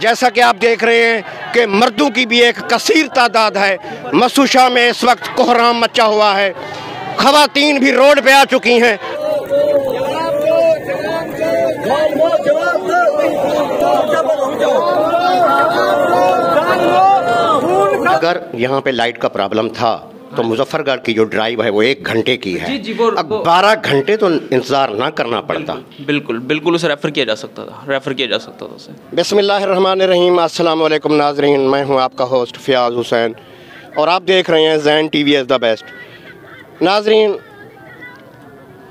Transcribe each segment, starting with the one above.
जैसा कि आप देख रहे हैं कि मर्दों की भी एक कसीर तादाद है। मसूशा में इस वक्त कोहराम मचा हुआ है, खवातीन भी रोड पे आ चुकी हैं। अगर यहाँ पे लाइट का प्रॉब्लम था तो मुजफ्फरगढ़ की जो ड्राइव है वो 1 घंटे की है। जी, अब 12 घंटे तो इंतजार ना करना पड़ता। बिल्कुल उसे रेफ़र किया जा सकता था उसे। बिस्मिल्लाहिर्रहमानिर्रहीम, अस्सलाम वालेकुम नाज़रीन, मैं हूँ आपका होस्ट फ़याज़ हुसैन और आप देख रहे हैं ज़ैन टीवी इज़ द बेस्ट। नाज़रीन,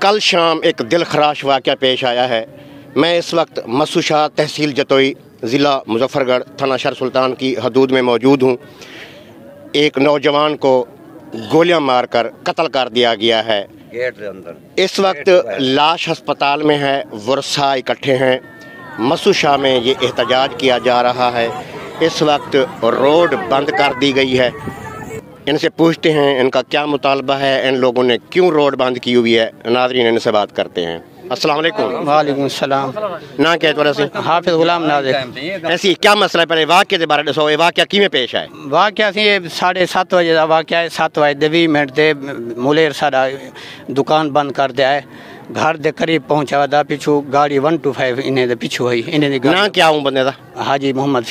कल शाम एक दिलखराश वाक़या पेश आया है। मैं इस वक्त मसूशा तहसील जतोई ज़िला मुजफ्फरगढ़ थाना शहर सुल्तान की हदूद में मौजूद हूँ। एक नौजवान को गोलियां मारकर कत्ल कर दिया गया है। गेट के अंदर इस वक्त लाश अस्पताल में है, वर्षा इकट्ठे हैं। मसूशा में ये एहतजाज किया जा रहा है। इस वक्त रोड बंद कर दी गई है। इनसे पूछते हैं इनका क्या मुतालबा है, इन लोगों ने क्यों रोड बंद की हुई है। नाज़रीन, इनसे बात करते हैं। अस्सलाम वालेकुम। वालेकुम सलाम। ना क्या थोड़ा सी हाफिज गुलाम नाज़िर। ऐसी क्या मसला है, पहले वाक़े के बारे में दसो, ये वाक़या किवें पेश है? वाक़या सी 7:30 बजे का वाक़या है। 7:20 ते मुलेर साडा दुकान बंद कर दिया है। घर दे करीब पहुंचा दा पिछू गाड़ी 125 इन्हें दे पिछू हुई। इन्हें ना क्या हूँ बंदे दा? हाजी मोहम्मद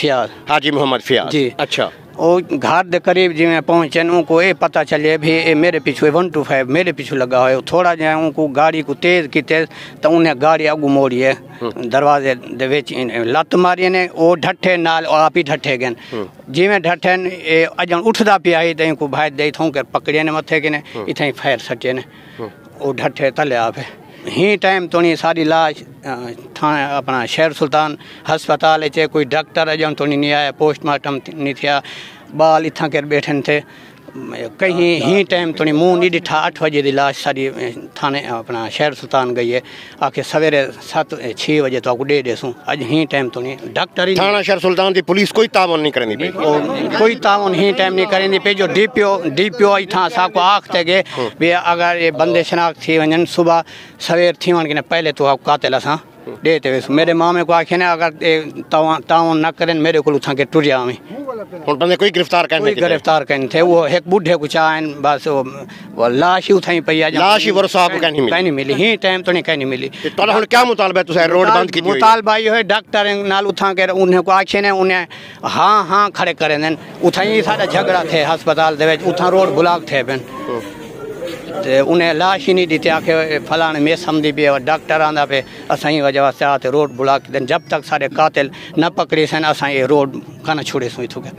फ़ियाज़ जी। अच्छा। और घर दे करीब जिमें पहुँचे उनको ये पता चले भी ये मेरे पिछू 125 मेरे पिछू लगा हुआ है। थोड़ा जो उनको गाड़ी को तेज़ की तो उन्हें गाड़ी अगू मोड़ी है, दरवाजे दे विच लत मारी ने। वो ढट्ठे नाल आप ही ढट्ठे गए। जिमें ढट्ठे अजन उठदा पिया ही तो इनको भाई दे थों कर पकड़े ने मथे के ने इतने फायर सटे ने। वो ढट्ठे तले आप है ही टाइम तो नहीं सारी लाश थाने अपना शहर सुल्तान हस्पताल चे कोई डॉक्टर अजन तो नहीं आया, पोस्टमार्टम नहीं थिया, बाल इतना कर बैठे थे कहीं ही टाइम तो नहीं मुँह नहीं डिठा। 8 बजे की लाश सारी थाने अपना शहर सुल्तान गई है। आके सवेरे 7-6 बजे तो आपको दे सूँ अज ही टाइम तो नहीं डॉक्टर ही थाना शहर सुल्तान की पुलिस कोई तावन नहीं करेंदी पे, कोई तावन ही टाइम नहीं करेंदी पे। जो डीपीओ इतना साको आखते गए भी अगर ये बंदे शनाख्त थी वजन सुबह सवेर थी वन पहले तो आप कातिल असां देते मेरे मामे को आखे ने अगर तावन न करें मेरे को उठा के टुर जावे। बंदे कोई गिरफ्तार करने थे। वो एक बुढ़े को चाहन बस वो लाश ही उठाई पई लाश ही वर्षा को कहीं मिली ही टाइम तो नहीं कहीं मिली। तो क्या मुतालबा है तुसे रोड बंद की? मुतालबा ये है डॉक्टर नाल उठा के उन्हें को आखे ने उन्हें हाँ खड़े करे ने उठाई सारा झगड़ा थे अस्पताल दे उठा रोड ब्लॉक थे बन उन्हें लाश ही नहीं दी। आखे फलाने में समझी भी डॉक्टर आंदा पे असाई वजह से आते रोड ब्लॉक दें जब तक सारे कातिल न पकड़े सन असा ये रोड का न छोड़े सुई थुके।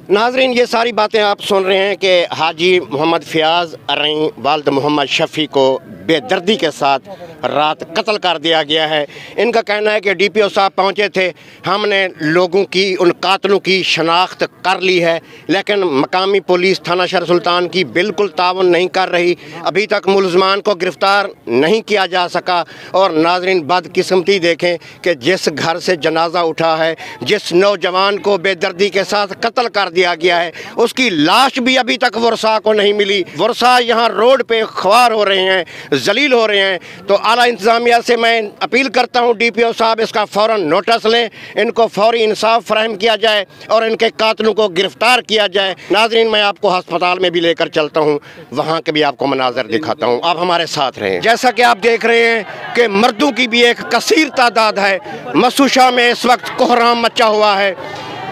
नाजरीन, ये सारी बातें आप सुन रहे हैं कि हाजी मोहम्मद फ़ियाज़ अर्रई वालिद मोहम्मद शफ़ी को बेदर्दी के साथ रात कत्ल कर दिया गया है। इनका कहना है कि डीपीओ साहब पहुंचे थे, हमने लोगों की उन कातलों की शनाख्त कर ली है, लेकिन मकामी पुलिस थाना शहर सुल्तान की बिल्कुल तावन नहीं कर रही। अभी तक मुलज़मान को गिरफ़्तार नहीं किया जा सका। और नाजरीन, बदकिस्मती देखें कि जिस घर से जनाजा उठा है, जिस नौजवान को बेदर्दी के साथ कत्ल कर दिया गया है, उसकी लाश भी अभी तक वर्षा को नहीं मिली। वर्षा यहाँ रोड पे ख्वार हो रहे हैं, जलील हो रहे हैं। तो आला इंतज़ामिया से मैं अपील करता हूँ डीपीओ साहब इसका फ़ौरन नोटिस लें, इनको फौरी इंसाफ फराहम किया जाए और इनके कातलों को गिरफ़्तार किया जाए। नाज़रीन, मैं आपको अस्पताल में भी लेकर चलता हूँ, वहाँ के भी आपको मनाज़र दिखाता हूँ, आप हमारे साथ रहें। जैसा कि आप देख रहे हैं कि मर्दों की भी एक कसीर तादाद है। मसूशा में इस वक्त कोहराम मचा हुआ है,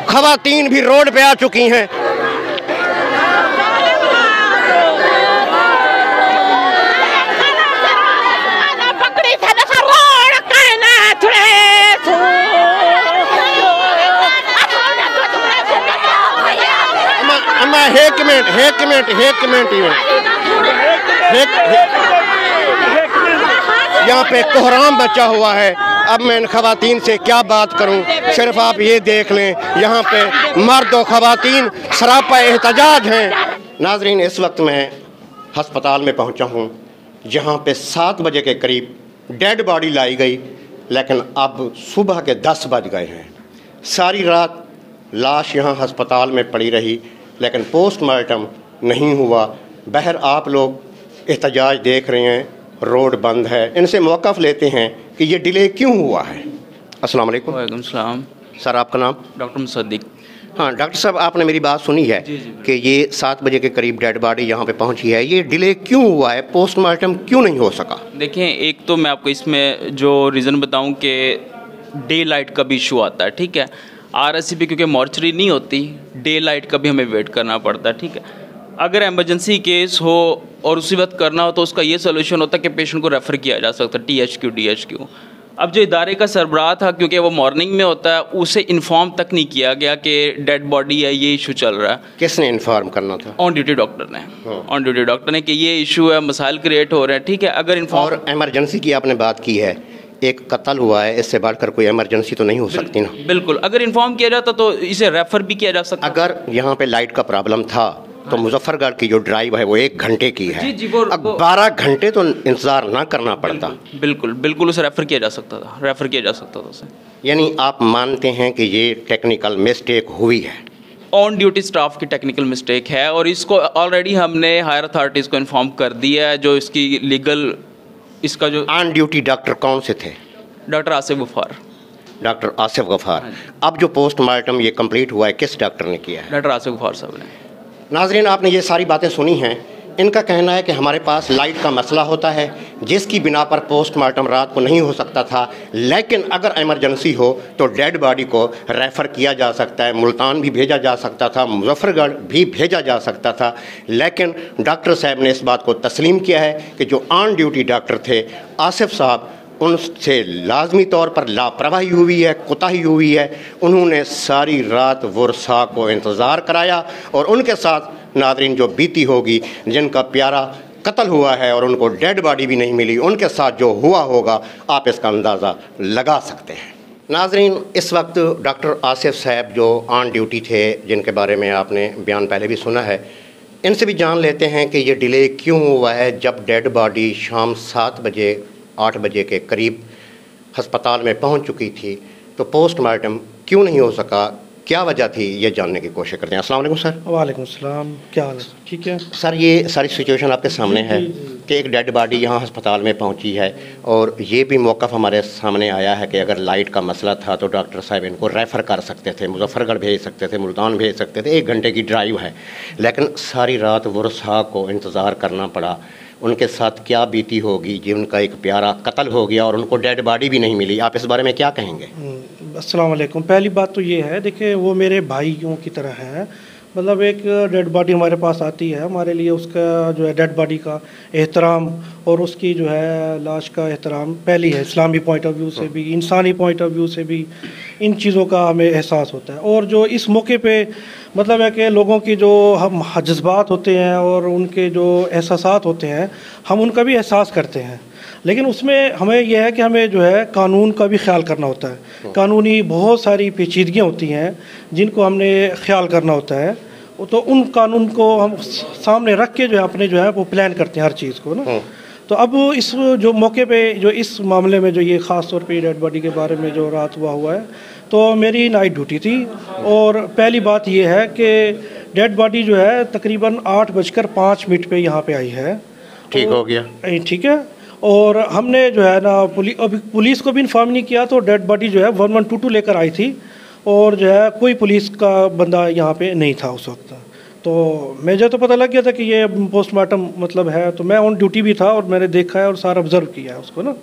खवातीन भी रोड पे आ चुकी हैं। एक मिनट यहाँ पे कोहराम बचा हुआ है। अब मैं इन खवातीन से क्या बात करूं, सिर्फ आप ये देख लें, यहाँ पे मर्द और खवातीन सरापा एहतजाज हैं। नाजरीन, इस वक्त मैं हस्पताल में पहुँचा हूँ, जहाँ पे 7 बजे के करीब डेड बॉडी लाई गई, लेकिन अब सुबह के 10 बज गए हैं। सारी रात लाश यहाँ हस्पताल में पड़ी रही, लेकिन पोस्टमार्टम नहीं हुआ। बहर आप लोग एहतजाज देख रहे हैं, रोड बंद है। इनसे मौक़िफ़ लेते हैं कि ये डिले क्यों हुआ है। अस्सलाम वालेकुम। वालेकुम सलाम। सर आपका नाम? डॉक्टर मुसद्दिक। हाँ डॉक्टर साहब, आपने मेरी बात सुनी है कि ये 7 बजे के करीब डेड बॉडी यहाँ पे पहुँची है, ये डिले क्यों हुआ है, पोस्टमार्टम क्यों नहीं हो सका? देखें, एक तो मैं आपको इसमें जो रीज़न बताऊं कि डे लाइट का भी इशू आता है, ठीक है। RSCP क्योंकि मॉर्चरी नहीं होती, डे लाइट का भी हमें वेट करना पड़ता है, ठीक है। अगर एमरजेंसी केस हो और उसी वक्त करना हो तो उसका ये सोल्यूशन होता है कि पेशेंट को रेफ़र किया जा सकता है THQ DHQ। अब जो इदारे का सरबराह था, क्योंकि वो मॉर्निंग में होता है, उसे इन्फॉर्म तक नहीं किया गया कि डेड बॉडी है, ये इशू चल रहा है। किसने इन्फॉर्म करना था? ऑन ड्यूटी डॉक्टर ने कि ये इशू है, मसाइल क्रिएट हो रहे हैं, ठीक है। अगर इन्फॉर्म और एमरजेंसी की आपने बात की है, एक कत्ल हुआ है, इससे बढ़कर कोई एमरजेंसी तो नहीं हो सकती ना? बिल्कुल, अगर इन्फॉर्म किया जाता तो इसे रेफ़र भी किया जा सकता। अगर यहाँ पे लाइट का प्रॉब्लम था तो मुजफ्फरगढ़ की जो ड्राइव है वो 1 घंटे की है। जी, वो 12 घंटे तो इंतजार ना करना पड़ता। बिल्कुल उसे रेफ़र किया जा सकता था उसे। यानी आप मानते हैं कि ये टेक्निकल मिस्टेक हुई है? ऑन ड्यूटी स्टाफ की टेक्निकल मिस्टेक है और इसको ऑलरेडी हमने हायर अथॉरिटीज़ को इन्फॉर्म कर दिया है। जो इसकी लीगल, इसका जो ऑन ड्यूटी डॉक्टर कौन से थे? डॉक्टर आसिफ गफ़ार। डॉक्टर आसिफ गफ़ार। अब जो पोस्टमार्टम ये कंप्लीट हुआ है, किस डॉक्टर ने किया है? डॉक्टर आसिफ गफ़ार साहब ने। नाज़रीन, आपने ये सारी बातें सुनी हैं। इनका कहना है कि हमारे पास लाइट का मसला होता है जिसकी बिना पर पोस्टमार्टम रात को नहीं हो सकता था, लेकिन अगर इमरजेंसी हो तो डेड बॉडी को रेफ़र किया जा सकता है। मुल्तान भी भेजा जा सकता था, मुजफ्फरगढ़ भी भेजा जा सकता था, लेकिन डॉक्टर साहब ने इस बात को तस्लीम किया है कि जो ऑन ड्यूटी डॉक्टर थे आसिफ साहब, उनसे लाजमी तौर पर लापरवाही हुई है, कोताही हुई है। उन्होंने सारी रात वर्षा को इंतज़ार कराया और उनके साथ नाज़रीन जो बीती होगी, जिनका प्यारा कत्ल हुआ है और उनको डेड बॉडी भी नहीं मिली, उनके साथ जो हुआ होगा आप इसका अंदाज़ा लगा सकते हैं। नाज़रीन, इस वक्त डॉक्टर आसिफ साहब जो ऑन ड्यूटी थे, जिनके बारे में आपने बयान पहले भी सुना है, इनसे भी जान लेते हैं कि ये डिले क्यों हुआ है। जब डेड बॉडी शाम 7 बजे 8 बजे के करीब हस्पताल में पहुंच चुकी थी तो पोस्टमार्टम क्यों नहीं हो सका, क्या वजह थी, ये जानने की कोशिश करते हैं। अस्सलाम वालेकुम सर। वालेकुम सलाम, क्या हाल है? ठीक है सर, ये सारी सिचुएशन आपके सामने है कि एक डेड बॉडी यहाँ अस्पताल में पहुँची है और ये भी मौक़िफ़ हमारे सामने आया है कि अगर लाइट का मसला था तो डॉक्टर साहब इनको रेफ़र कर सकते थे, मुजफ्फरगढ़ भेज सकते थे, मुल्तान भेज सकते थे। 1 घंटे की ड्राइव है, लेकिन सारी रात वर्षा को इंतज़ार करना पड़ा। उनके साथ क्या बीती होगी जी, उनका एक प्यारा कत्ल हो गया और उनको डेड बॉडी भी नहीं मिली। आप इस बारे में क्या कहेंगे? अस्सलाम वालेकुम। पहली बात तो ये है, देखिए वो मेरे भाइयों की तरह है। मतलब एक डेड बॉडी हमारे पास आती है, हमारे लिए उसका जो है डेड बॉडी का एहतराम और उसकी जो है लाश का एहतराम पहली है। इस्लामी पॉइंट ऑफ व्यू से भी, इंसानी पॉइंट ऑफ व्यू से भी इन चीज़ों का हमें एहसास होता है। और जो इस मौके पे मतलब है कि लोगों की जो हम जज्बात होते हैं और उनके जो एहसासात होते हैं, हम उनका भी एहसास करते हैं, लेकिन उसमें हमें यह है कि हमें जो है कानून का भी ख्याल करना होता है। कानूनी बहुत सारी पेचीदगियाँ होती हैं जिनको हमने ख्याल करना होता है, तो उन कानून को हम सामने रख के जो है अपने जो है वो प्लान करते हैं हर चीज़ को ना। तो अब इस जो मौके पे जो इस मामले में जो ये ख़ास तौर पे डेड बॉडी के बारे में जो रात हुआ है, तो मेरी नाइट ड्यूटी थी। और पहली बात ये है कि डेड बॉडी जो है तकरीबन 8:05 पे यहाँ पे आई है। ठीक हो गया, ठीक है। और हमने जो है ना पुलिस को भी इन्फॉर्म नहीं किया, तो डेड बॉडी जो है 1122 लेकर आई थी और जो है कोई पुलिस का बंदा यहाँ पे नहीं था उस वक्त। तो मुझे तो पता लग गया था कि ये पोस्टमार्टम मतलब है, तो मैं ऑन ड्यूटी भी था और मैंने देखा है और सारा ऑब्ज़र्व किया है उसको ना।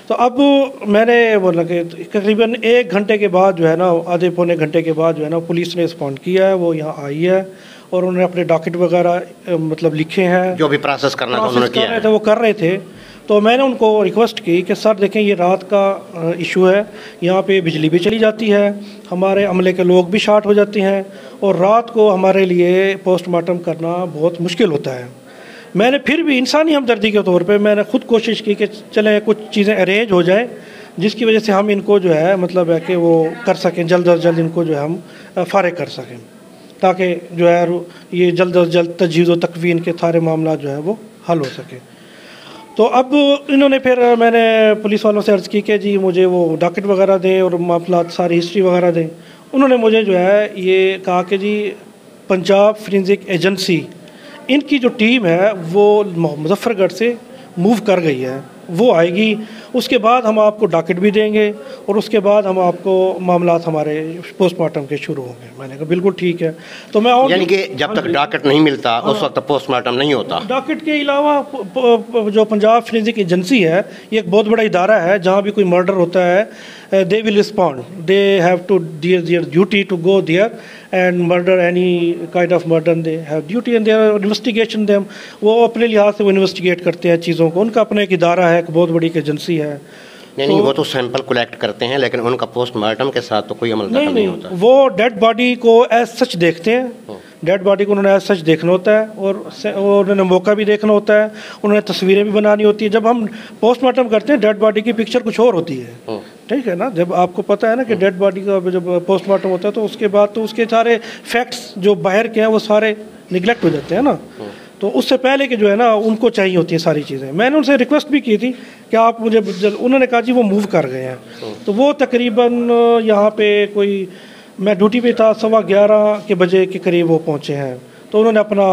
तो अब मैंने बोला कि तकरीबन 1 घंटे के बाद जो है ना, आधे पौने घंटे के बाद जो है ना पुलिस ने रिस्पॉन्ड किया है, वो यहाँ आई है और उन्होंने अपने डॉक्यूमेंट वगैरह मतलब लिखे हैं, जो भी प्रोसेस करना था उन्होंने किया है। वो कर रहे थे। तो मैंने उनको रिक्वेस्ट की कि सर देखें, ये रात का इशू है, यहाँ पे बिजली भी चली जाती है, हमारे अमले के लोग भी शार्ट हो जाते हैं और रात को हमारे लिए पोस्टमार्टम करना बहुत मुश्किल होता है। मैंने फिर भी इंसानी हमदर्दी के तौर पे मैंने ख़ुद कोशिश की कि चलें कुछ चीज़ें अरेंज हो जाए जिसकी वजह से हम इनको जो है मतलब है कि वो कर सकें, जल्द अज जल्द इनको जो है हम फारिग कर सकें, ताकि जो है ये जल्द अज जल्द तजहीज़ व तकवीन के सारे मामला जो है वो हल हो सके। तो अब इन्होंने फिर मैंने पुलिस वालों से अर्ज़ की कि जी मुझे वो डॉक्यूमेंट वगैरह दें और मामला सारी हिस्ट्री वगैरह दें। उन्होंने मुझे जो है ये कहा कि जी पंजाब फोरेंसिक एजेंसी इनकी जो टीम है वो मुजफ्फरगढ़ से मूव कर गई है, वो आएगी اس کے بعد ہم آپ کو ڈاکٹ بھی دیں گے اور اس کے بعد ہم آپ کو معاملات ہمارے پوسٹ مارٹم کے شروع ہوں گے. میں نے کہا بالکل ٹھیک ہے. تو میں یعنی کہ جب تک ڈاکٹ نہیں ملتا اس وقت پوسٹ مارٹم نہیں ہوتا. ڈاکٹ کے علاوہ جو پنجاب فورینزک ایجنسی ہے یہ ایک بہت بڑا ادارہ ہے. جہاں بھی کوئی مرڈر ہوتا ہے they will respond. They have to their duty to go there and murder any kind of murder. They have duty and they are investigation them. وہ اپنے لحاظ سے وہ انویسٹیگیٹ کرتے ہیں چیزوں کو. ان کا اپنا ایک ادارہ ہے, ایک بہت بڑی ایک ایجنسی ہے. نہیں وہ تو سیمپل کلیکٹ کرتے ہیں لیکن ان کا پوسٹ مارٹم کے ساتھ تو کوئی عمل دخل نہیں ہوتا. وہ ڈیڈ باڈی کو ایز سچ دیکھتے ہیں. ڈیڈ باڈی کو انہوں نے ایز سچ دیکھنا ہوتا ہے اور انہوں نے موقع بھی دیکھنا ہوتا ہے. انہوں نے تصویریں بھی بنانی ہوتی ہیں. جب ہم پوسٹ مارٹم کرتے ہیں ڈیڈ باڈی کی پکچر کچھ اور ہوتی ہے, ٹھیک ہے نا. جب آپ کو پتہ ہے نا کہ ڈیڈ باڈی کا جب پوسٹ مارٹم ہوتا ہے تو اس کے بعد تو اس کے سارے فیکٹس جو باہر کے ہیں وہ سارے نگلیکٹ ہو جاتے ہیں نا. تو اس سے پہلے کہ جو ہے نا ان کو چاہیے ہوتی ہیں ساری چیزیں. میں نے ان سے ریکویسٹ بھی کی تھی کہ آپ مجھے انہوں نے کہا جی وہ موو کر گئے ہیں. تو وہ تقریباً یہاں پہ کوئی میں ڈیوٹی پہ تھا 11:15 کے بجے کے قریب وہ پہنچے ہیں. تو انہوں نے اپنا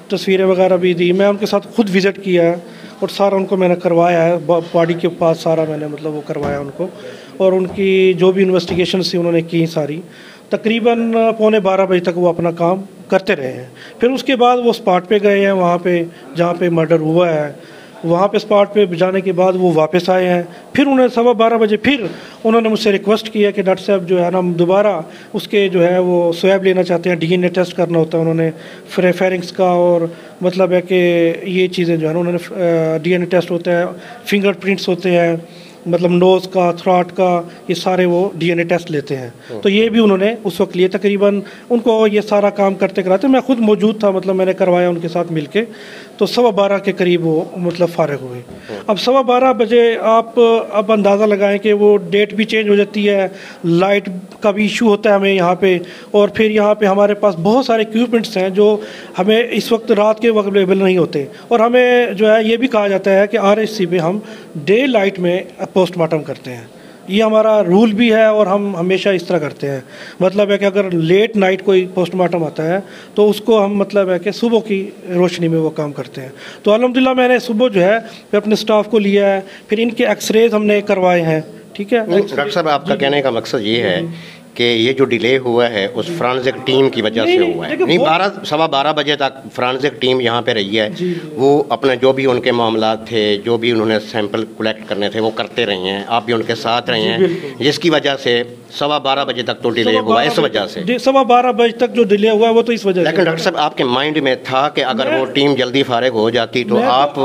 تصویریں وغیرہ بھی دی. میں ان کے ساتھ خود وزٹ کیا ہے اور سارا ان کو میں نے کروایا ہے. باڈی کے پاس سارا میں نے مطلب وہ کروایا ان کو. اور ان کی جو بھی انویسٹیگیشنس تھی انہوں نے کی ساری. تقریباً 11:15 بجے تک وہ اپنا کام کرتے رہے ہیں. پھر اس کے بعد وہ اسپاٹ پہ گئے ہیں وہاں پہ جہاں پہ مرڈر ہوا ہے. وہاں پہ اسپاٹ پہ جانے کے بعد وہ واپس آئے ہیں. پھر انہیں 12:15 بجے پھر انہوں نے مجھ سے ریکویسٹ کیا کہ ڈاکٹر صاحب جو ہے نا دوبارہ اس کے جو ہے وہ سویب لینا چاہتے ہیں. DNA ٹیسٹ کرنا ہوتا ہے انہوں نے فیرنگس کا. اور مطلب ہے کہ یہ چیزیں جو ہے نا انہوں نے DNA ٹیسٹ ہوتا ہے, فنگر پرنٹس ہوتے ہیں, مطلب نوز کا, تھراٹ کا, یہ سارے وہ DNA ٹیسٹ لیتے ہیں. تو یہ بھی انہوں نے اس وقت لیے. تقریباً ان کو یہ سارا کام کرتے کراتے میں خود موجود تھا, مطلب میں نے کروایا ان کے ساتھ مل کے. تو 12:15 کے قریب وہ مطلب فارغ ہوئے. اب 12:15 بجے آپ اب اندازہ لگائیں کہ وہ ڈیٹ بھی چینج ہو جاتی ہے, لائٹ کا بھی ایشو ہوتا ہے ہمیں یہاں پہ. اور پھر یہاں پہ ہمارے پاس بہت سارے اکوپمنٹس ہیں جو ہمیں اس وقت رات کے وقت اویلیبل نہیں ہوتے. اور ہمیں جو ہے یہ بھی کہا جاتا ہے کہ RHC پہ ہم ڈے لائٹ میں پوسٹ مارٹم کرتے ہیں. یہ ہمارا رول بھی ہے اور ہم ہمیشہ اس طرح کرتے ہیں. مطلب ہے کہ اگر لیٹ نائٹ کوئی پوسٹ مارٹم آتا ہے تو اس کو ہم مطلب ہے کہ صبح کی روشنی میں وہ کام کرتے ہیں. تو الحمدللہ میں نے صبح جو ہے پھر اپنے اسٹاف کو لیا ہے. پھر ان کے ایکس ریز ہم نے کروائے ہیں. ٹھیک ہے ڈاکٹر صاحب, آپ کا کہنے کا مقصد یہ ہے کہ یہ جو ڈیلے ہوا ہے اس فرانزک ٹیم کی وجہ سے ہوا ہے. نہیں 12:15 بجے تک فرانزک ٹیم یہاں پہ رہی ہے. وہ اپنے جو بھی ان کے معاملات تھے, جو بھی انہوں نے سیمپل کلیکٹ کرنے تھے وہ کرتے رہے ہیں. آپ بھی ان کے ساتھ رہے ہیں, جس کی وجہ سے 12:15 بجے تک تو ڈیلے ہوا اس وجہ سے. 12:15 بجے تک جو ڈیلے ہوا ہے وہ تو اس وجہ سے. لیکن ڈاکٹر صاحب آپ کے مائنڈ میں تھا کہ اگر وہ ٹیم جلدی فارغ ہو جاتی تو آپ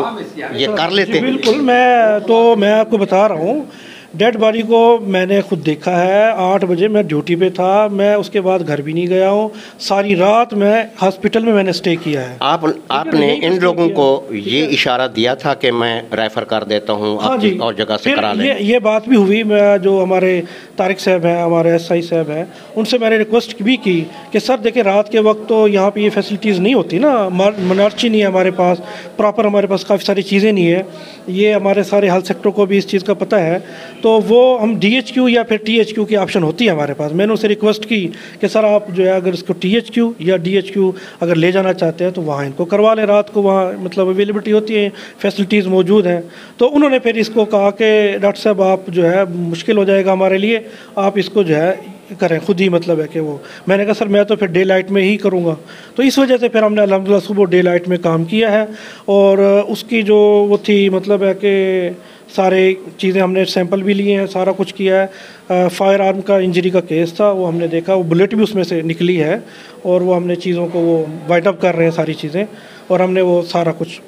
یہ کر لیتے. بالکل. میں آپ کو بتا رہا ہوں ڈیڈ باڈی کو میں نے خود دیکھا ہے. 8 بجے میں ڈیوٹی پہ تھا. میں اس کے بعد گھر بھی نہیں گیا ہوں. ساری رات میں ہاسپٹل میں نے اسٹے کیا ہے. آپ نے ان لوگوں کو یہ اشارہ دیا تھا کہ میں ریفر کر دیتا ہوں آپ اور جگہ سے کرا لیں. یہ بات بھی ہوئی. میں جو ہمارے طارق صاحب ہیں, ہمارے SI صاحب ہیں, ان سے میں نے ریکویسٹ بھی کی کہ سر دیکھیں رات کے وقت تو یہاں پہ یہ فیسلٹیز نہیں ہوتی نا, منارچی نہیں ہے ہمارے پاس پراپر, ہمارے پاس کافی ساری چیزیں نہیں ہیں. یہ ہمارے سارے ہیلتھ سیکٹر کو بھی اس چیز کا پتہ ہے. تو وہ ہم DHQ یا پھر THQ کی آپشن ہوتی ہے ہمارے پاس. میں نے اسے ریکویسٹ کی کہ سر آپ جو ہے اگر اس کو THQ یا DHQ اگر لے جانا چاہتے ہیں تو وہاں ان کو کروا لیں. رات کو وہاں مطلب اویلیبلٹی ہوتی ہے, فیسلٹیز موجود ہیں. تو انہوں نے پھر اس کو کہا کہ ڈاکٹر صاحب آپ جو ہے مشکل ہو جائے گا ہمارے لیے, آپ اس کو جو ہے کریں خود ہی. مطلب ہے کہ وہ میں نے کہا سر میں تو پھر ڈے لائٹ میں ہی کروں گا. تو اس وجہ سے پھر ہم نے الحمدللہ صبح ڈے لائٹ میں کام کیا ہے. اور اس کی جو وہ تھی مطلب ہے کہ سارے چیزیں ہم نے سیمپل بھی لیے ہیں, سارا کچھ کیا ہے. فائر آرم کا انجری کا کیس تھا, وہ ہم نے دیکھا, وہ بلیٹ بھی اس میں سے نکلی ہے. اور وہ ہم نے چیزوں کو وہ وائٹ اپ کر رہے ہیں ساری چیزیں. اور ہم نے وہ سارا کچھ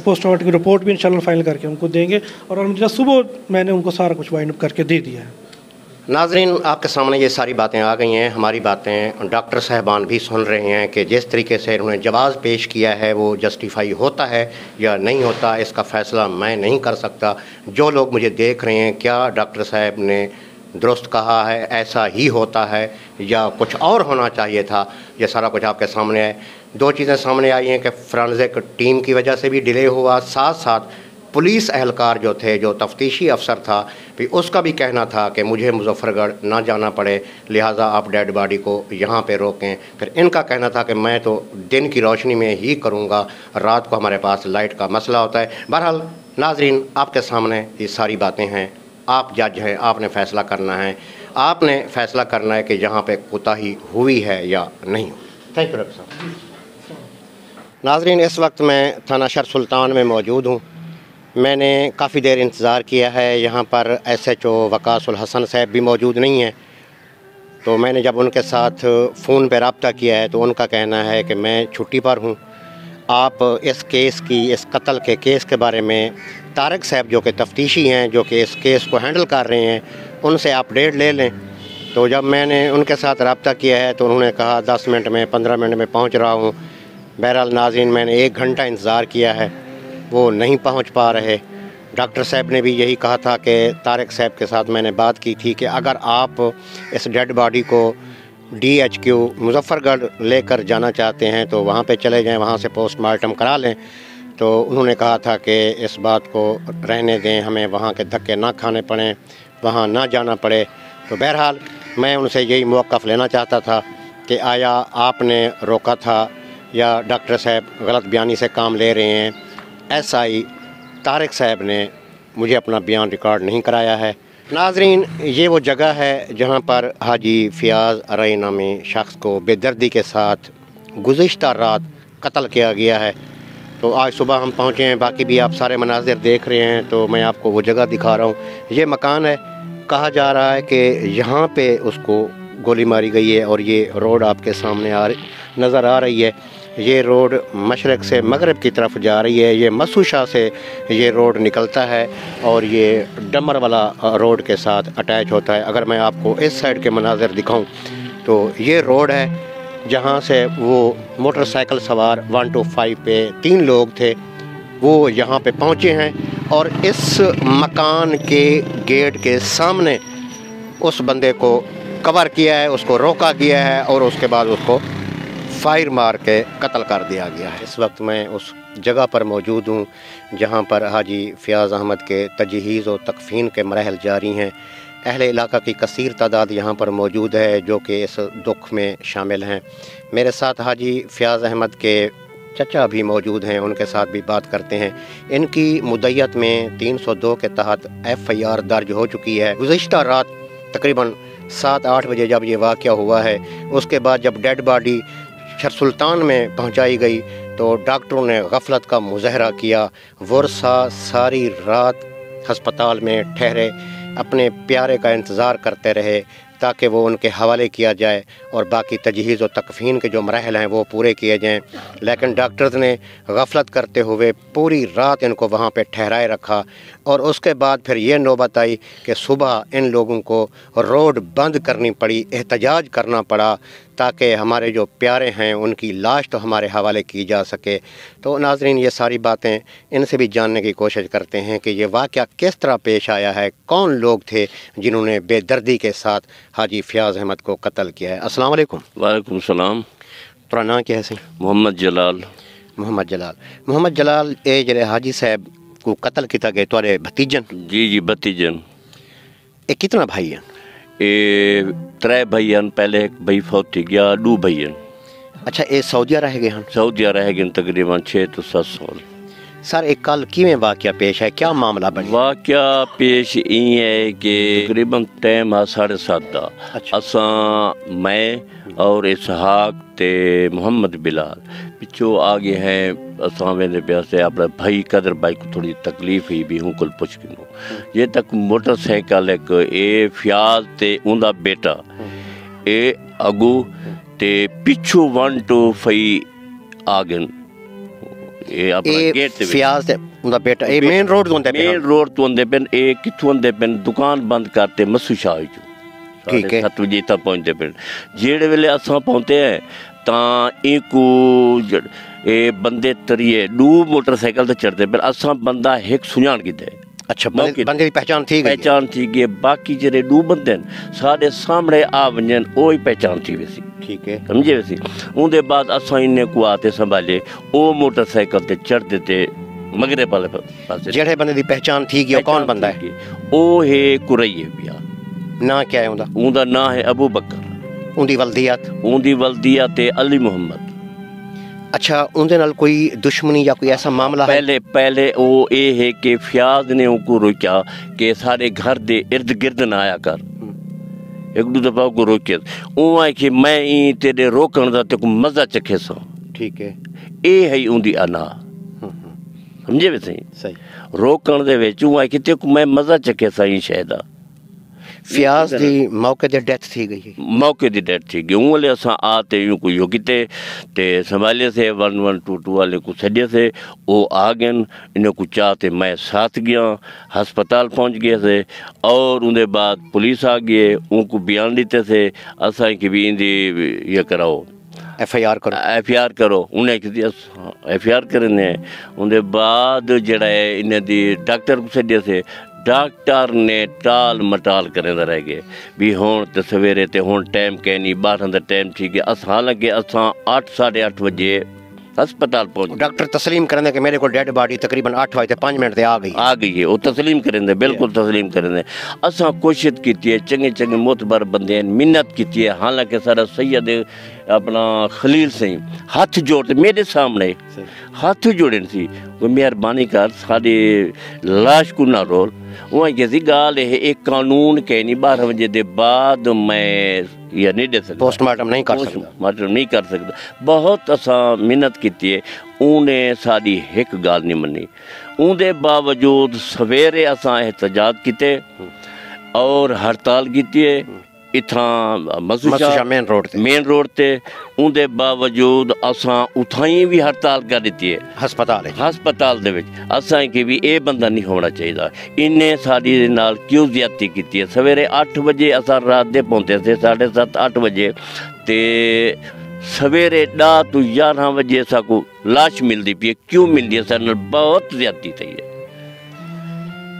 پوسٹ مارٹم کی رپورٹ بھی انشاءاللہ فائنل کر کے ان کو دیں گے. اور الحمدللہ صبح میں نے ان کو سارا کچھ وائنڈ اپ کر کے دے دیا ہے. ناظرین آپ کے سامنے یہ ساری باتیں آ گئی ہیں. ہماری باتیں ڈاکٹر صاحبان بھی سن رہے ہیں کہ جس طریقے سے انہوں نے جواز پیش کیا ہے وہ جسٹیفائی ہوتا ہے یا نہیں ہوتا, اس کا فیصلہ میں نہیں کر سکتا. جو لوگ مجھے دیکھ رہے ہیں, کیا ڈاکٹر صاحب نے درست کہا ہے, ایسا ہی ہوتا ہے یا کچھ اور ہونا چاہیے تھا, یہ سارا کچھ آپ کے سامنے ہے. 2 چیزیں سامنے آئی ہیں کہ فرانزک ٹیم کی وجہ سے بھی ڈیلے ہوا, ساتھ ساتھ پولیس اہلکار جو تھے, جو تفتیشی افسر تھا, بھی اس کا بھی کہنا تھا کہ مجھے مظفر گڑھ نہ جانا پڑے, لہٰذا آپ ڈیڈ باڈی کو یہاں پہ روکیں. پھر ان کا کہنا تھا کہ میں تو دن کی روشنی میں ہی کروں گا, رات کو ہمارے پاس لائٹ کا مسئلہ ہوتا ہے. بہرحال नाजरीन, आपके सामने ये सारी बातें हैं। आप जज हैं, आपने फ़ैसला करना है, आपने फ़ैसला करना है कि यहाँ पे कोताही हुई है या नहीं हुई। थैंक यू डॉक्टर साहब। नाजरीन, इस वक्त मैं थाना शहर सुल्तान में मौजूद हूँ। मैंने काफ़ी देर इंतज़ार किया है। यहाँ पर SHO वकासुल हसन साहब भी मौजूद नहीं हैं, तो मैंने जब उनके साथ फ़ोन पर रब्ता किया है तो उनका कहना है कि मैं छुट्टी पर हूँ। आप इस केस की, इस कत्ल के केस के बारे में तारिक साहब जो कि तफ्तीशी हैं, जो कि इस केस को हैंडल कर रहे हैं, उनसे अपडेट ले लें। तो जब मैंने उनके साथ रब्ता किया है तो उन्होंने कहा 10 मिनट में, 15 मिनट में पहुंच रहा हूं। बहरहाल नाज़रीन, मैंने 1 घंटा इंतज़ार किया है, वो नहीं पहुंच पा रहे। डॉक्टर साहब ने भी यही कहा था कि तारिक साहब के साथ मैंने बात की थी कि अगर आप इस डेड बॉडी को DHQ मुजफ्फरगढ़ लेकर जाना चाहते हैं तो वहाँ पे चले जाएं, वहाँ से पोस्टमार्टम करा लें। तो उन्होंने कहा था कि इस बात को रहने दें, हमें वहाँ के धक्के ना खाने पड़ें, वहाँ ना जाना पड़े। तो बहरहाल मैं उनसे यही मौक़िफ़ लेना चाहता था कि आया आपने रोका था या डॉक्टर साहब गलत बयानी से काम ले रहे हैं। SI तारिक साहब ने मुझे अपना बयान रिकॉर्ड नहीं कराया है। नाजरीन, ये वो जगह है जहाँ पर हाजी फ़ियाज़ अरई नामी शख्स को बेदर्दी के साथ गुज़िश्ता रात कत्ल किया गया है। तो आज सुबह हम पहुँचे हैं, बाकी भी आप सारे मनाज़िर देख रहे हैं, तो मैं आपको वो जगह दिखा रहा हूँ। ये मकान है, कहा जा रहा है कि यहाँ पे उसको गोली मारी गई है और ये रोड आपके सामने नज़र आ रही है। ये रोड मशरक़ से मगरब की तरफ जा रही है। ये मसूशा से ये रोड निकलता है और ये डमर वाला रोड के साथ अटैच होता है। अगर मैं आपको इस साइड के मनाज़िर दिखाऊं तो ये रोड है जहां से वो मोटरसाइकिल सवार 125 पे 3 लोग थे, वो यहाँ पे पहुँचे हैं और इस मकान के गेट के सामने उस बंदे को कवर किया है, उसको रोका गया है और उसके बाद उसको फायर मार के कत्ल कर दिया गया है। इस वक्त मैं उस जगह पर मौजूद हूँ जहाँ पर हाजी फ़ियाज़ अहमद के तजहीज़ और तकफ़ीन के मराहल जारी हैं। अहले इलाका की कसीर तादाद यहाँ पर मौजूद है जो कि इस दुख में शामिल हैं। मेरे साथ हाजी फ़ियाज़ अहमद के चचा भी मौजूद हैं, उनके साथ भी बात करते हैं। इनकी मुद्दत में 302 के तहत FIR दर्ज हो चुकी है। गुज़िश्ता रात तकरीबन 7-8 बजे जब ये वाक़या हुआ है, उसके बाद जब डेड बॉडी शहर सुल्तान में पहुंचाई गई तो डॉक्टरों ने गफलत का मुज़ाहरा किया। वर्षा सारी रात हस्पताल में ठहरे, अपने प्यारे का इंतज़ार करते रहे ताकि वो उनके हवाले किया जाए और बाकी तजहीज़ और तकफ़ीन के जो मराहल हैं वो पूरे किए जाएं। लेकिन डॉक्टर्स ने गफलत करते हुए पूरी रात इनको वहाँ पे ठहराए रखा और उसके बाद फिर ये नौबत आई कि सुबह इन लोगों को रोड बंद करनी पड़ी, एहतजाज करना पड़ा ताकि हमारे जो प्यारे हैं उनकी लाश तो हमारे हवाले की जा सके। तो नाज़रीन, ये सारी बातें इनसे भी जानने की कोशिश करते हैं कि ये वाक़या किस तरह पेश आया है, कौन लोग थे जिन्होंने बेदर्दी के साथ हाजी फ़ियाज़ अहमद को कत्ल किया है। अस्सलाम वालेकुम। वालेकुम सलाम। तुरा नाम क्या है सी? मोहम्मद जलाल। मोहम्मद जलाल। मोहम्मद जलाल, ये जरे हाजी साहब को कत्ल किया गया तुरे भतीजन? जी जी, भतीजन। ये कितना भाई हैं? ये 3 भाई हैं। पहले एक भाई फौत गया, 2 भाई हैं। अच्छा, ये सऊदिया रह गए हैं? सऊदिया रह गए तकरीबन 6 तो 7 साल। सर, एक कल किवें वाक़या पेश है, क्या मामला बने? वाक़या पेश ई है कि तकरीबन टाइम आ 7:30 दा। अच्छा। असां मैं और इसहाक ते मोहम्मद बिलाल पिछो आ गए हैं। असां वेंदे पिया से अपने भाई कदर भाई को थोड़ी तकलीफ ही भी हूँ कुल पुछ किनो ये तक मोटरसाइकिल एक ए फ़ियाज़ ते उनका बेटा ए अगू ते पिछू 125 आ गए। ये अपना गेट ते फ़ियाज़ ते उनका बेटा ए मेन रोड तो मेन रोड तो होंदे पेन। ए किथों होंदे पेन दुकान बंद करते मसू शाह जो। ठीक है। 7 बजे तक पहुँचते पेन। जेड़े वेले असां पहुँचते हैं तां इको ए बंदे तरिए 2 मोटरसाइकिल ते चढ़ते पेन। असां बंदा एक सुञाण कीते। अच्छा, बंदे की पहचान थी गई? पहचान थी गई। बाकी जेड़े 2 बंदे साढ़े सामने आ वजन ओ ही पहचान थी वैसी। ठीक है, समझे वैसी। उनके बाद असां इन्हें को आते संभाले ओ मोटरसाइकिल ते चढ़ देते मगरे वाले पास। जेड़े बंदे की पहचान थी गई, कौन बंदा है? ओ है कुरैये पिया। ना क्या है उनका? उनका ना है अबू बकर। उनकी वल्दियत? उनकी वल्दियत है अली मोहम्मद। अच्छा उनके नाल कोई दुश्मनी या कोई ऐसा मामला है? पहले वो ये है कि फयाज ने उनको रोका कि सारे घर दे इर्द गिर्द ना आया कर, एक दो दफा को रोके वो है कि मैं ई तेरे रोकण दा ते को मजा चखे सा। ठीक है, ये है उनकी अना, समझे वे सही रोकण दे विच वो है कि ते को मैं मजा चखे सा ई शायद फयाज की मौके ते डेथ थी गई, मौके की डेथ थी गई। वाले असा आते यूं को यो किते ते संभाले से 1122 वाले को छड़े से वो आ गए, इन्हें को चाहते मैं साथ गया, हस्पताल पहुंच गए से और उनके बाद पुलिस आ गई, उनको बयान देते से असा की भी इंदी ये कराओ FIR करो, उन्हें FIR करने उनके बाद जड़ा है इन्हें दी डॉक्टर को छड़े से डॉक्टर ने टाल मटाल करें रह गए भी हुण तो सवेरे ते हुण टाइम कह नहीं 12 का टाइम थी कि हालांकि असां 8 साढ़े 8 बजे हस्पताल पहुंच। डॉक्टर तस्लीम करें कि मेरे को डेड बॉडी तकरीबन 8 बजे 5 मिनट आ गई है, वो तस्लीम करें बिल्कुल तस्लीम करें। असां कोशिश की है, चंगे मोतबर बंदे मिन्नत की है, हालांकि सारा सैयद अपना खलील सही हाथ जोड़ते मेरे सामने हाथ जोड़े सी मेहरबानी कर साड़ी लाश को ना रोल। वहाँ कैसी गाल है एक कानून के नहीं 12 बजे के बाद मैं या नहीं दे सकता, पोस्टमार्टम नहीं कर सकता। बहुत असा मिन्नत की है, उन्हें साड़ी एक गाल नहीं मनी। उनके बावजूद सवेरे असा एहतजाज किते और हड़ताल की है इतना मेन रोड ते उनके बावजूद असा उठाई भी हड़ताल कर दी है हस्पताल दे विच असा कि भी ये बंदा नहीं होना चाहिए। इन्हें साड़ी नाल क्यों ज्यादती की है? सवेरे 8 बजे असा रात दे पहुंचे थे 7:30 8 बजे ते सवेरे 10 तो 11 बजे असा को लाश मिलती पी है, क्यों मिलती है? सर बहुत ज्यादती थी है।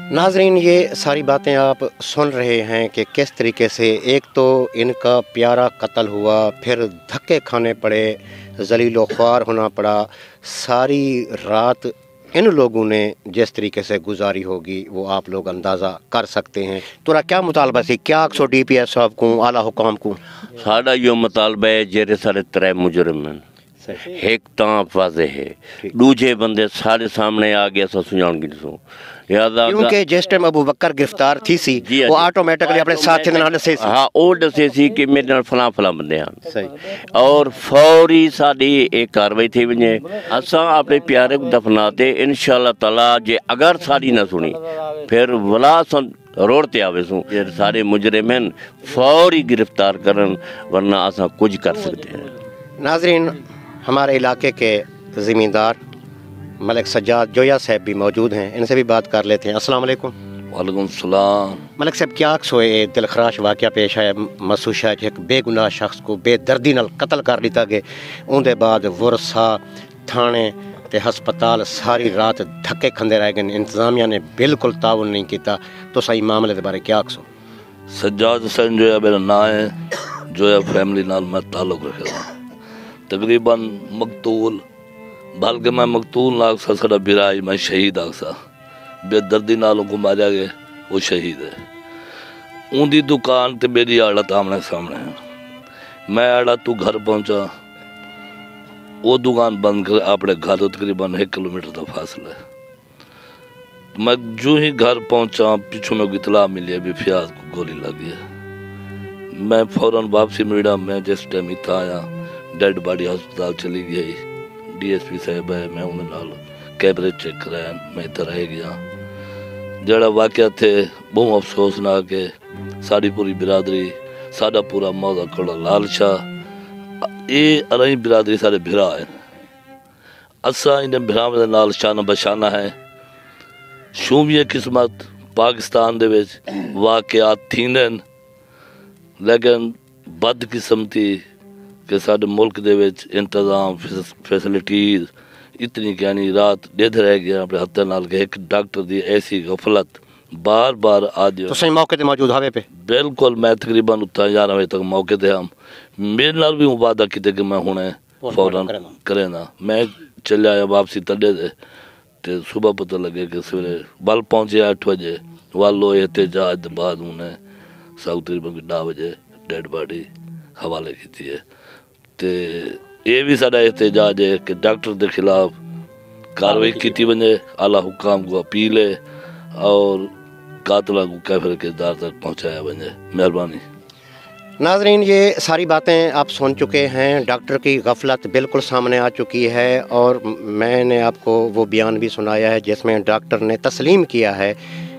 नाजरीन ये सारी बातें आप सुन रहे हैं कि किस तरीके से एक तो इनका प्यारा कत्ल हुआ, फिर धक्के खाने पड़े, जलीलो ख्वार होना पड़ा, सारी रात इन लोगों ने जिस तरीके से गुजारी होगी वो आप लोग अंदाज़ा कर सकते हैं। तुरा क्या मुतालबा सी क्या सो DPS साहब को आला हुकाम को? साड़ा यो मुतालबा है जेरे सारे 3 मुजरिम हैं, एक तां वाज़े है, दूजे बंदे सारे सामने आ गया सा सुझान की सो क्योंकि जिस टाइम अबू बकर गिरफ्तार थी सी वो ऑटोमेटिकली अपने साथी दे नाल दसे सी। हाँ वो दसे सी कि मेरे नाल फला बंदे हैं सही और फौरी साडी एक कार्रवाई थी वने असा अपने प्यारे को दफनाते इंशाअल्लाह ताला। जे अगर साडी ना सुनी फिर वला रोड ते आवे सू सारे मुजरिम हैं फौरी गिरफ्तार करन, वरना असा कुछ कर सकते हैं। नाजरीन हमारे इलाके के ज़मींदार मलिक सज्जाद जोया साहब भी मौजूद हैं, इनसे भी बात कर लेते हैं। अस्सलाम वालेकुम। वालेकुम सलाम। मलिक साहब क्या सोए दिलखराश वाक़या पेश आया महसूस है एक बेगुनाह शख्स को बेदर्दी नाल कत्ल कर दिता गया, उनके बाद वरसा थाने ते हस्पताल सारी रात धक्के खंदे रह गए, इंतजामिया ने बिल्कुल ताउन नहीं किया। तो सही मामले के बारे क्या आखो? सज्जाद हुसैन जोया मेरा नाम है, जोया फैमिली नाल मैं ताल्लुक रखता तकरीबन मकतूल बल्कि मैं मकतूल ना आखसा साड़ा बिराई मैं शहीद आखसा बेदर्दी नालों को मारा गया वो शहीद है। उनकी दुकान ते मेरी आड़त आमने सामने है, मैं आड़ा तू घर पहुंचा वो दुकान बंद कर अपने घर तो तकरीबन 1 किलोमीटर का फासला है। मैं जो ही घर पहुंचा पीछू में इतला मिली भी फयाज को गोली लगी है। मैं फौरन वापसी मिला, मैं जिस टाइम इतना आया डेड बॉडी हस्पताल चली गई, DSP साहब है मैं उन्हें नाल कैमरे चेक कराया, मैं इधर रह गया। जड़ा वाकया थे बहुत अफसोसनाक है, साड़ी पूरी बिरादरी साड़ा पूरा मौजा कड़ा लाल शाह ये अरई बिरादरी सारे भिरा है, असा इन्हें भिरा मेरे नाल शाना बशाना है। शूमिया किस्मत पाकिस्तान दे विच वाकयात थींदे लेकिन बदकिस्मती कि साडे मुल्क दे विच इंतजाम फैसिलिटीज इतनी कहनी रात डेढ़ रह गया अपने हत्थे नाल के एक डॉक्टर दी ऐसी गफलत बार बार आज तो सही मौके ते मौजूद हवे पे बिल्कुल मैं तकरीबन उत्ता 11 बजे तक मौके ते हम मेरे नाल भी वादा किते कि मैं हुणे फौरन करे ना मैं चले आया वापसी तड़े ते सुबह पता लगे कि सवेरे बल पहुंचे 8 बजे वालो एहतजाज बाद उन्हें साउथ तकरीबन 10 बजे डेड बॉडी हवाले की है। ते ये भी साडा एहतजाज है कि डॉक्टर के खिलाफ कार्रवाई की वने, आला हुकाम को अपील है और कातला को कैफर के दार तक पहुंचाया वने। मेहरबानी। नाजरीन, ये सारी बातें आप सुन चुके हैं। डॉक्टर की गफलत बिल्कुल सामने आ चुकी है और मैंने आपको वो बयान भी सुनाया है जिसमें डॉक्टर ने तस्लीम किया है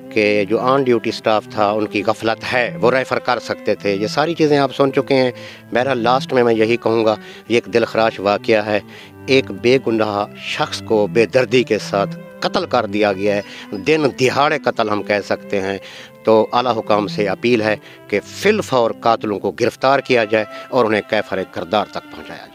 कि जो ऑन ड्यूटी स्टाफ था उनकी गफलत है, वो रेफ़र कर सकते थे। ये सारी चीज़ें आप सुन चुके हैं। बहरहाल लास्ट में मैं यही कहूँगा, ये एक दिलखराश वाक़या है। एक बेगुनाह शख्स को बेदर्दी के साथ कत्ल कर दिया गया है, दिन दिहाड़े कत्ल हम कह सकते हैं। तो आला हुकाम से अपील है कि फिल फौर कातिलों को गिरफ़्तार किया जाए और उन्हें कैफर किरदार तक पहुँचाया जाए।